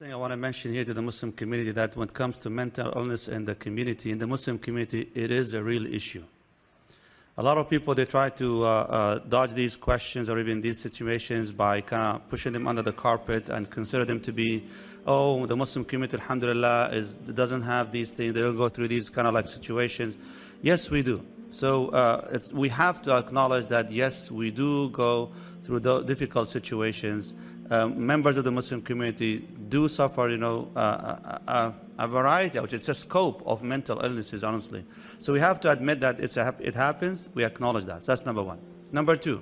Thing I want to mention here to the Muslim community, that when it comes to mental illness in the community, in the Muslim community, it is a real issue. A lot of people, they try to dodge these questions or even these situations by kind of pushing them under the carpet and consider them to be, oh, the Muslim community, alhamdulillah, doesn't have these things. They don't go through these kind of like situations. Yes, we do. So we have to acknowledge that, yes, we do go through the difficult situations. Members of the Muslim community do suffer, a variety, it's a scope of mental illnesses, honestly. So we have to admit that it happens. We acknowledge that. So that's number one. Number two,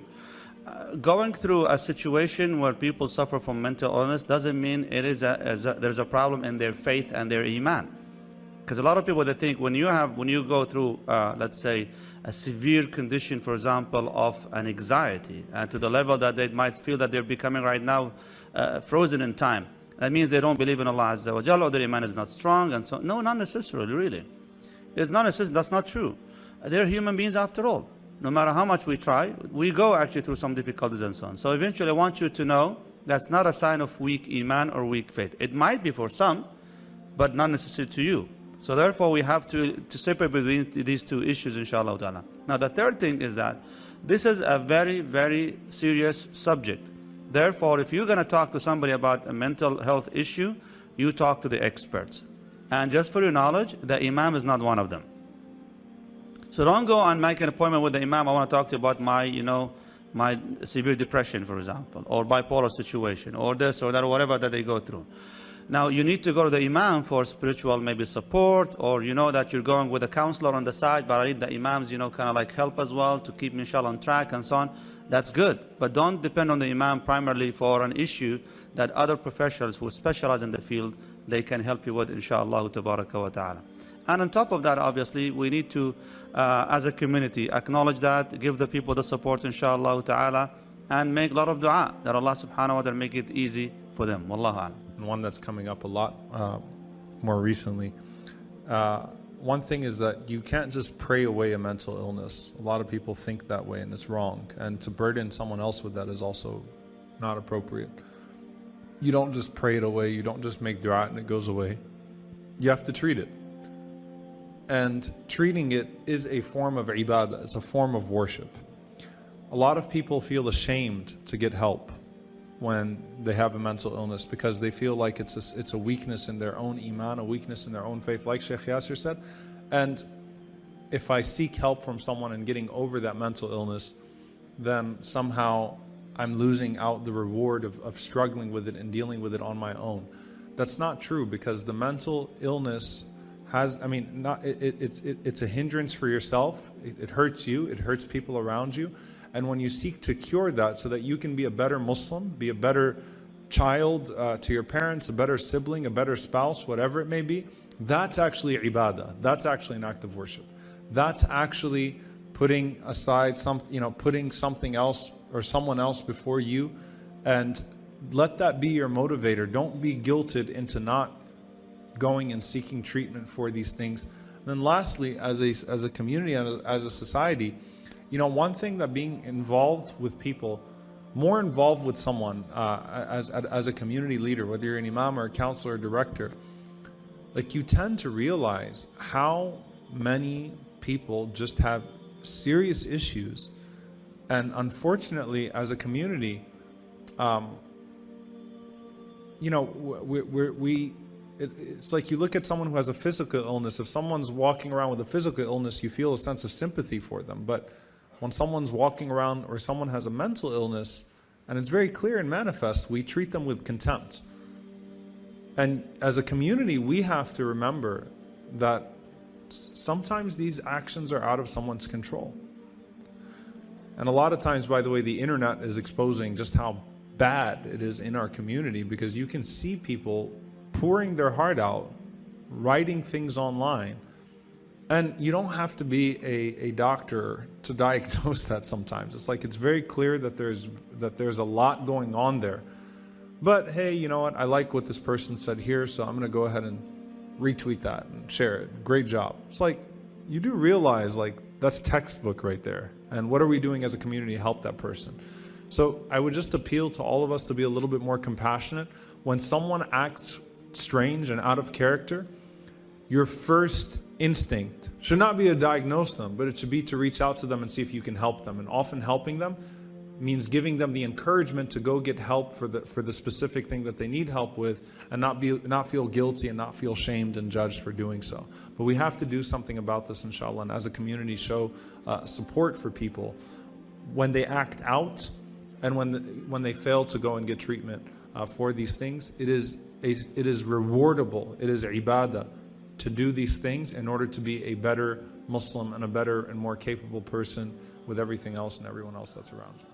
going through a situation where people suffer from mental illness doesn't mean there's a problem in their faith and their Iman. Because a lot of people, they think when you go through, let's say, a severe condition, for example, of an anxiety, to the level that they might feel that they're becoming right now frozen in time. That means they don't believe in Allah Azza wa Jalla, or their Iman is not strong, and so on. No, not necessarily, really. It's not necessarily, that's not true. They're human beings after all. No matter how much we try, we go actually through some difficulties and so on. So eventually I want you to know that's not a sign of weak Iman or weak faith. It might be for some, but not necessarily to you. So therefore we have to separate between these two issues, inshallah ta'ala. Now the third thing is that this is a very, very serious subject. Therefore, if you're going to talk to somebody about a mental health issue, you talk to the experts. And just for your knowledge, the Imam is not one of them. So don't go and make an appointment with the Imam. I want to talk to you about my severe depression, for example, or bipolar situation, or this or that, or whatever that they go through. Now, you need to go to the Imam for spiritual maybe support, or you know that you're going with a counselor on the side, but I need the Imam's, kind of like help as well to keep me, inshallah, on track and so on. That's good. But don't depend on the Imam primarily for an issue that other professionals who specialize in the field, they can help you with, inshallah, tabaraka wa ta'ala. And on top of that, obviously, we need to, as a community, acknowledge that, give the people the support, inshallah ta'ala, and make a lot of dua that Allah subhanahu wa ta'ala make it easy for them. Wallahu a'lam. And one that's coming up a lot more recently. One thing is that you can't just pray away a mental illness. A lot of people think that way, and it's wrong. And to burden someone else with that is also not appropriate. You don't just pray it away. You don't just make dua and it goes away. You have to treat it. And treating it is a form of ibadah. It's a form of worship. A lot of people feel ashamed to get help when they have a mental illness because they feel like it's a weakness in their own Iman, a weakness in their own faith, like Sheikh Yasser said. And if I seek help from someone in getting over that mental illness, then somehow I'm losing out the reward of struggling with it and dealing with it on my own. That's not true, because the mental illness has, it's a hindrance for yourself. It hurts you, it hurts people around you. And when you seek to cure that so that you can be a better Muslim, be a better child to your parents, a better sibling, a better spouse, whatever it may be, that's actually ibadah. That's actually an act of worship. That's actually putting aside putting something else or someone else before you, and let that be your motivator. Don't be guilted into not going and seeking treatment for these things. And then lastly, as a community and as a society, one thing that being involved with people, more involved with someone as a community leader, whether you're an imam or a counselor or director, like, you tend to realize how many people just have serious issues. And unfortunately, as a community, it's like you look at someone who has a physical illness. If someone's walking around with a physical illness, you feel a sense of sympathy for them. But when someone's walking around or someone has a mental illness, and it's very clear and manifest, we treat them with contempt. And as a community, we have to remember that sometimes these actions are out of someone's control. And a lot of times, by the way, the internet is exposing just how bad it is in our community, because you can see people pouring their heart out, writing things online. And you don't have to be a doctor to diagnose that sometimes. It's like, it's very clear that there's a lot going on there. But hey, you know what? I like what this person said here, so I'm going to go ahead and retweet that and share it. Great job. It's like, you do realize, like, that's textbook right there. And what are we doing as a community to help that person? So I would just appeal to all of us to be a little bit more compassionate. When someone acts strange and out of character, your first instinct should not be to diagnose them, but it should be to reach out to them and see if you can help them. And often helping them means giving them the encouragement to go get help for the specific thing that they need help with, and not feel guilty and not feel shamed and judged for doing so. But we have to do something about this, inshallah, and as a community show support for people when they act out and when they fail to go and get treatment for these things. It is rewardable, it is ibadah to do these things in order to be a better Muslim and a better and more capable person with everything else and everyone else that's around you.